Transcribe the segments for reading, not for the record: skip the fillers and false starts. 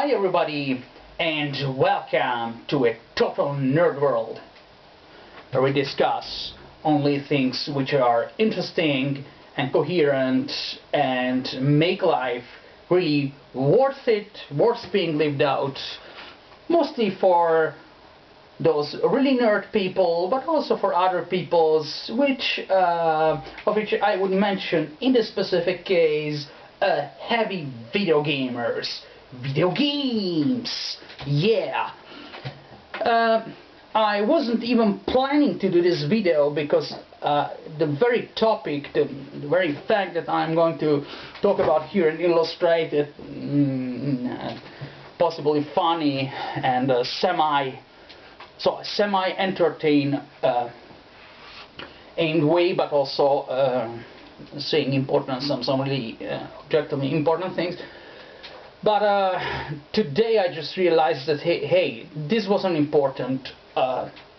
Hi everybody, and welcome to a total nerd world, where we discuss only things which are interesting and coherent and make life really worth it, worth being lived out, mostly for those really nerd people, but also for other peoples, of which I would mention in this specific case heavy video gamers. Video games! Yeah! I wasn't even planning to do this video because the very topic, the very fact that I'm going to talk about here and illustrate it, possibly funny and semi-entertain aimed way, but also saying important, some really objectively important things. But today I just realized that hey, this was an important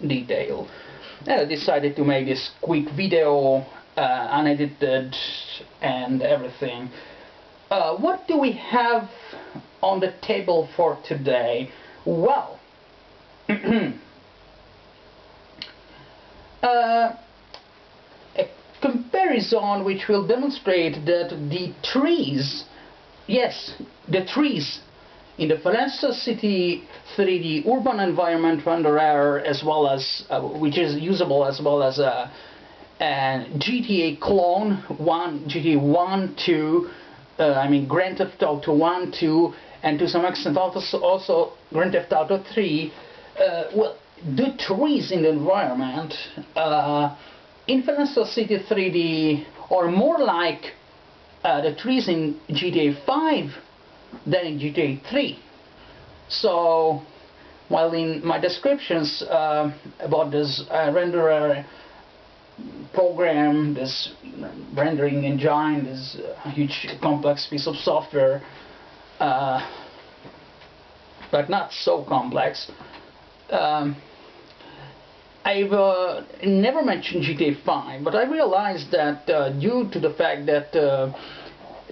detail. And I decided to make this quick video, unedited and everything. What do we have on the table for today? Well, a comparison which will demonstrate that the trees, yes, the trees in the FC3D urban environment renderer, as well as which is usable as well as a GTA clone, GTA 1, 2, I mean Grand Theft Auto 1, 2, and to some extent also Grand Theft Auto 3. Well, the trees in the environment in FC3D are more like the trees in GTA 5 than in GTA 3. So, while in my descriptions about this renderer program, this rendering engine, this huge complex piece of software, but not so complex, I've never mentioned GTA 5, but I realized that due to the fact that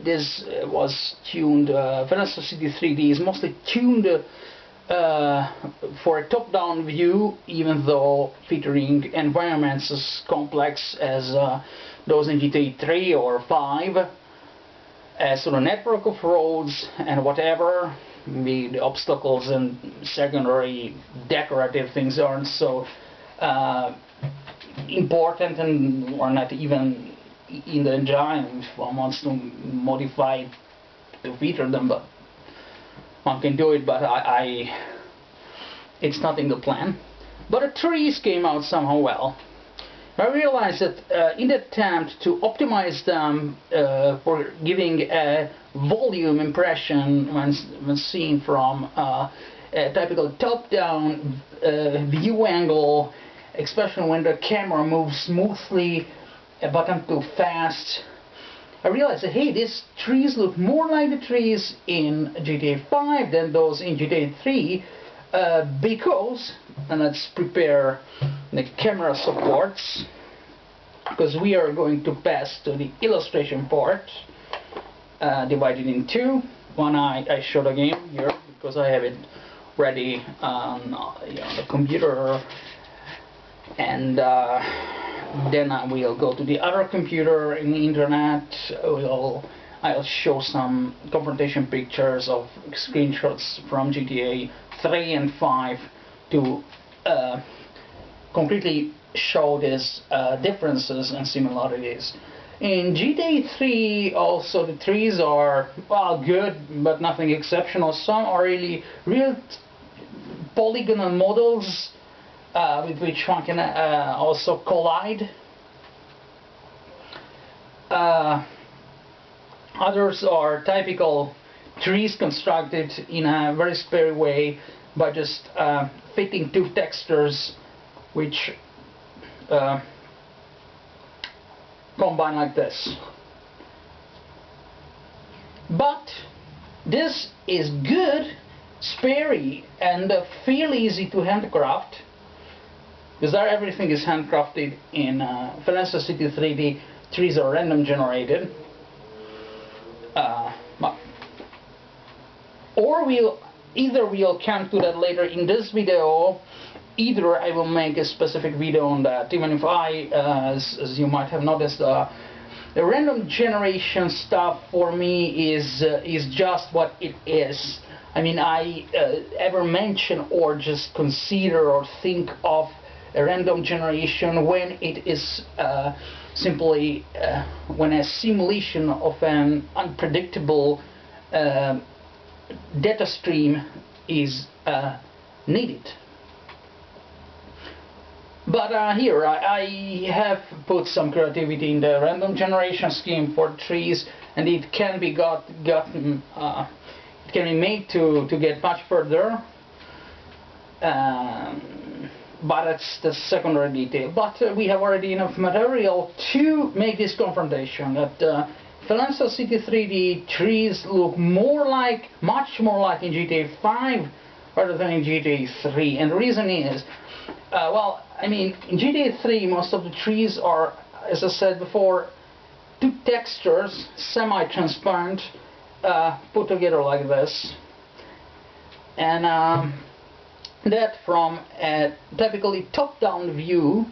this was tuned, FC3D is mostly tuned for a top-down view, even though featuring environments as complex as those in GTA 3 or 5, as sort of network of roads and whatever. The obstacles and secondary decorative things aren't so important and are not even in the engine if one wants to modify it to feature them, but one can do it, but it's not in the plan. But the trees came out somehow well. I realized that in the attempt to optimize them for giving a volume impression when seen from a typical top-down view angle, especially when the camera moves smoothly but not too fast, I realized that hey, these trees look more like the trees in GTA 5 than those in GTA 3 because, and let's prepare the camera supports, because we are going to pass to the illustration part, divided in two. One I showed again here because I have it ready on the computer, and then I will go to the other computer in the internet. I'll show some confrontation pictures of screenshots from GTA 3 and 5 to completely show these differences and similarities. In GTA 3 also the trees are, well, good, but nothing exceptional. Some are really real polygonal models with which one can also collide. Others are typical trees constructed in a very spare way by just fitting two textures which combine like this. But this is good, sparey, and fairly easy to handcraft, because everything is handcrafted in FC3D. Trees are random generated. Or we'll either we'll come to that later in this video, either I will make a specific video on that, even if as you might have noticed, the random generation stuff for me is just what it is. I mean, I ever mention or just consider or think of a random generation when it is simply when a simulation of an unpredictable data stream is needed. But here I have put some creativity in the random generation scheme for trees, and it can be gotten it can be made to get much further. But it's the secondary detail. But we have already enough material to make this confrontation that FC3D trees look much more like in GTA 5 rather than in GTA 3. And the reason is, well, I mean, in GTA 3 most of the trees are, as I said before, two textures, semi-transparent, put together like this. And that from a typically top-down view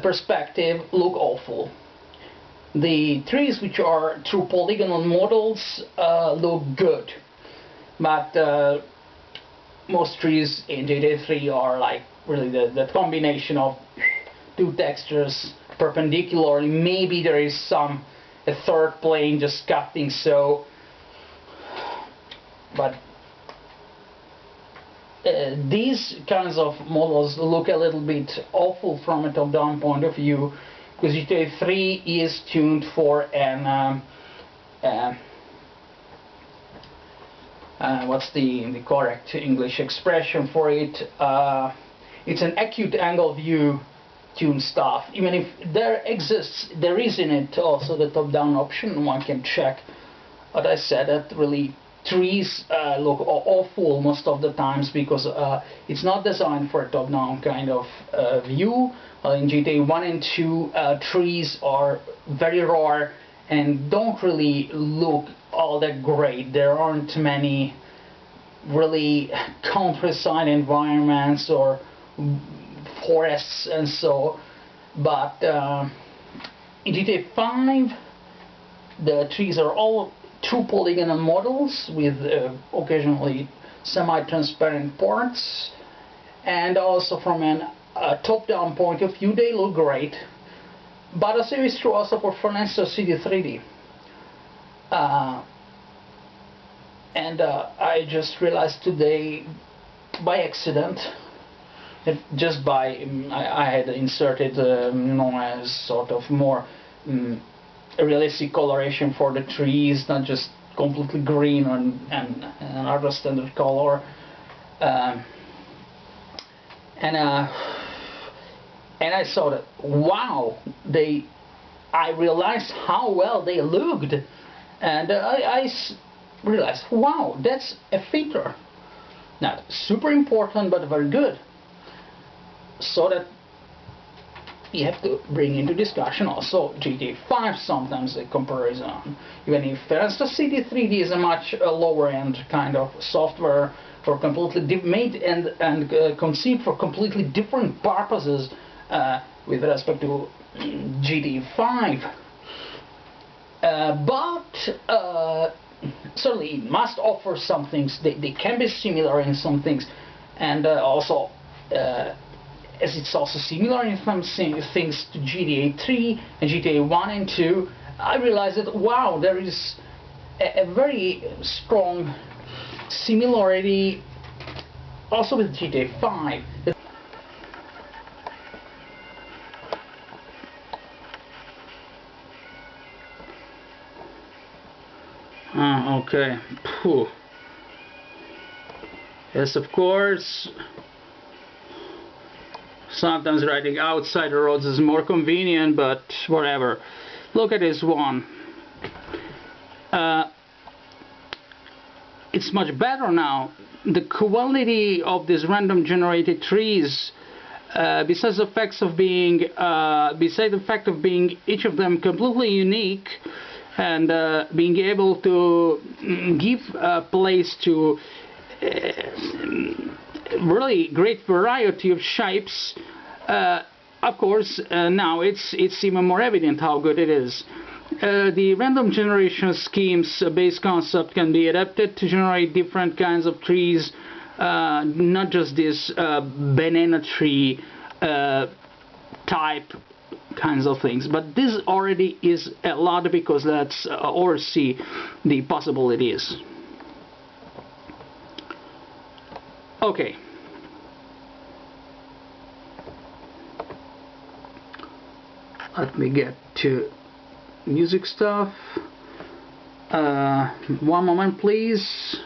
perspective look awful. The trees which are true polygonal models look good, but most trees in GTA 3 are like really the combination of two textures perpendicularly. Maybe there is a third plane just cutting, so, but these kinds of models look a little bit awful from a top-down point of view, because GTA 3 is tuned for an what's the correct English expression for it? It's an acute angle view tune stuff. Even if there is in it also the top-down option, one can check. But I said that really trees look awful most of the times because it's not designed for a top-down kind of view. In GTA 1 and 2, trees are very raw and don't really look all that great. There aren't many really countryside environments or forests and so, but in GTA 5 the trees are all true polygonal models with occasionally semi-transparent parts, and also from a top-down point of view they look great. But the same is true also for FC3D. And I just realized today by accident, just by I had inserted a sort of more realistic coloration for the trees, not just completely green and another standard color, and I saw that, wow, I realized how well they looked, and I realized, wow, that's a feature, not super important but very good. So that you have to bring into discussion also GTA 5 sometimes a comparison, even if FC3D is a much lower end kind of software for completely made and conceived for completely different purposes with respect to GTA 5. But certainly it must offer some things. They can be similar in some things, and also as it's also similar in some things to GTA 3 and GTA 1 and 2, I realized that, wow, there is a very strong similarity also with GTA 5. Okay. Phew. Yes, of course. Sometimes riding outside the roads is more convenient, but whatever. Look at this one. It's much better now. The quality of these random generated trees, besides the fact of being, each of them completely unique, and being able to give place to really great variety of shapes. Of course, now it's even more evident how good it is. The random generation scheme's base concept can be adapted to generate different kinds of trees, not just this banana tree type kinds of things, but this already is a lot, because let's oversee the possibilities. Okay. Let me get to music stuff. One moment, please.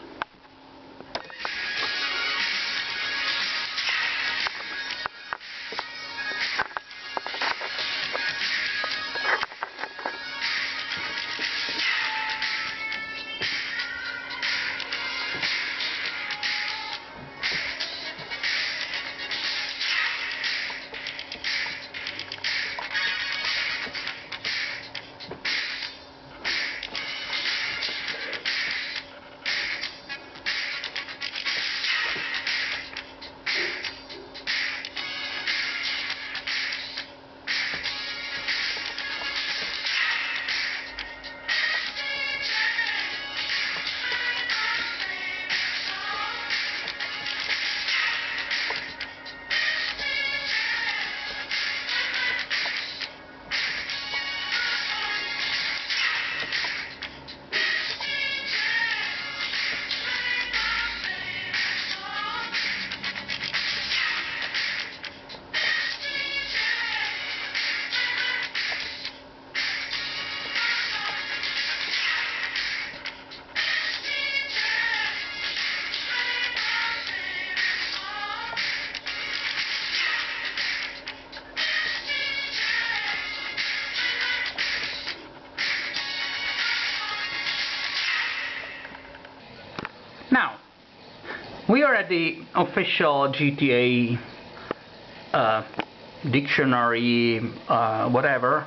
Now, we are at the official GTA dictionary, whatever,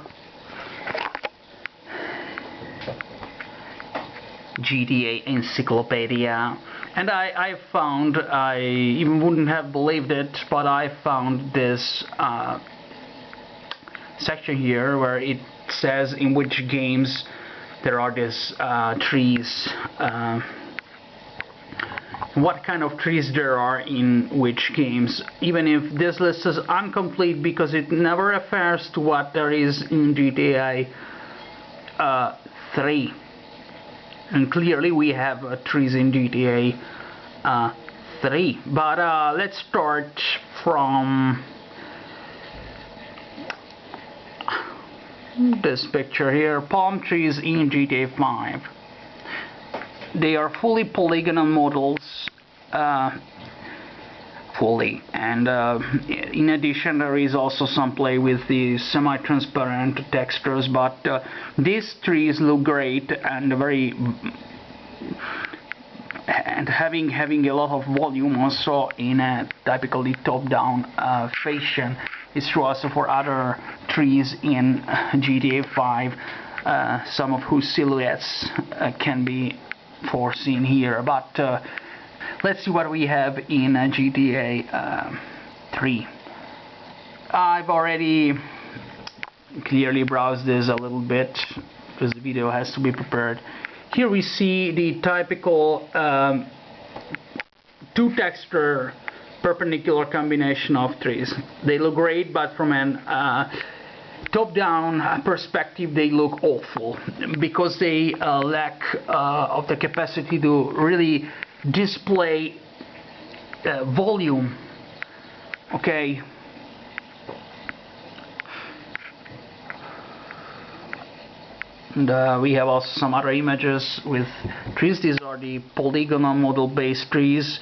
GTA encyclopedia, and I found, I even wouldn't have believed it, but I found this section here where it says in which games there are these trees, what kind of trees there are in which games, even if this list is incomplete because it never refers to what there is in GTA 3. And clearly we have trees in GTA 3. But let's start from this picture here, palm trees in GTA 5. They are fully polygonal models, fully, and in addition there is also some play with the semi-transparent textures, but these trees look great and very, and having a lot of volume also in a typically top-down fashion. It's true also for other trees in GTA 5, some of whose silhouettes can be foreseen here, but let's see what we have in GTA 3. I've already clearly browsed this a little bit because the video has to be prepared. Here we see the typical two texture perpendicular combination of trees. They look great, but from an top-down perspective they look awful because they lack of the capacity to really display volume. Okay, and we have also some other images with trees. These are the polygonal model based trees.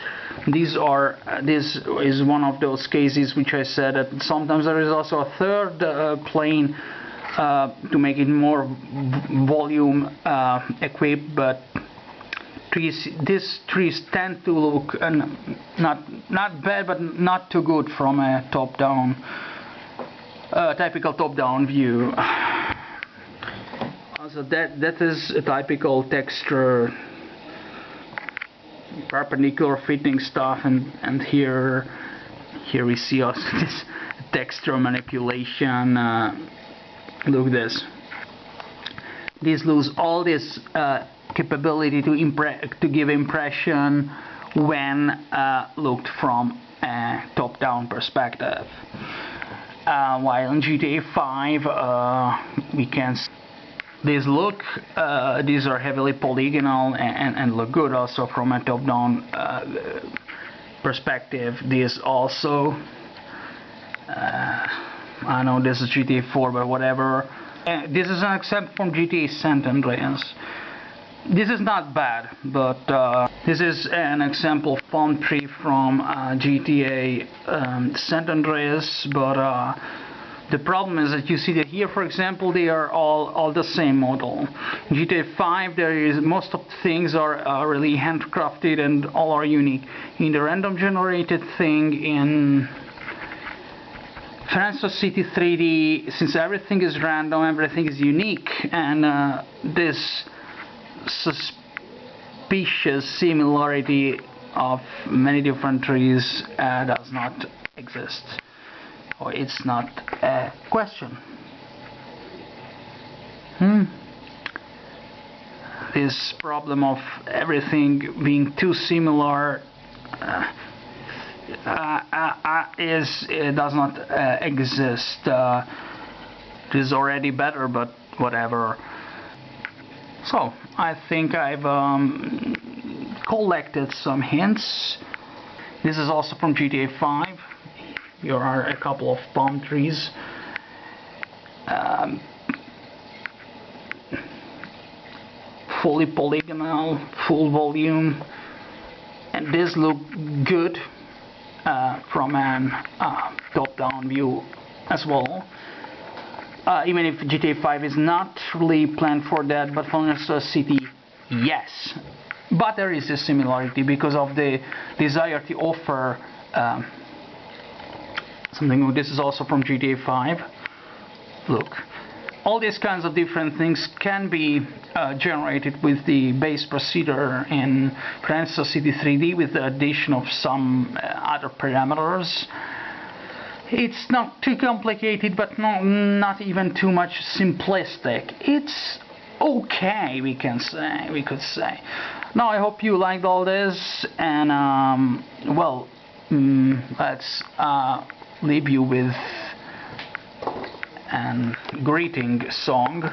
These are this is one of those cases which I said that sometimes there is also a third plane to make it more volume equipped, but these trees tend to look not bad, but not too good from a top-down, typical top-down view. Also, that is a typical texture perpendicular fitting stuff, and here we see also this texture manipulation. Look this. This lose all this capability to give impression when looked from a top-down perspective. While in GTA 5 we can see these these are heavily polygonal and look good also from a top-down perspective. These also I know this is GTA 4, but whatever. This is an example from GTA San Andreas. This is not bad, but this is an example of palm tree from GTA San Andreas, but the problem is that you see that here, for example, they are all the same model. In GTA 5, most of the things are really handcrafted and all are unique. In the random generated thing in FC3D, since everything is random, everything is unique, and this suspicious similarity of many different trees does not exist, or it's not a question. This problem of everything being too similar does not exist. It is already better, but whatever. So I think I've collected some hints. This is also from GTA 5. Here are a couple of palm trees. Fully polygonal, full volume, and this look good from an top-down view as well. Even if GTA 5 is not really planned for that, but for Star City, yes. But there is a similarity because of the desire to offer something new. This is also from GTA 5. Look, all these kinds of different things can be generated with the base procedure in FC3D with the addition of some other parameters. It's not too complicated, but not even too much simplistic. It's okay, we could say. Now I hope you liked all this, and well, let's leave you with a greeting song.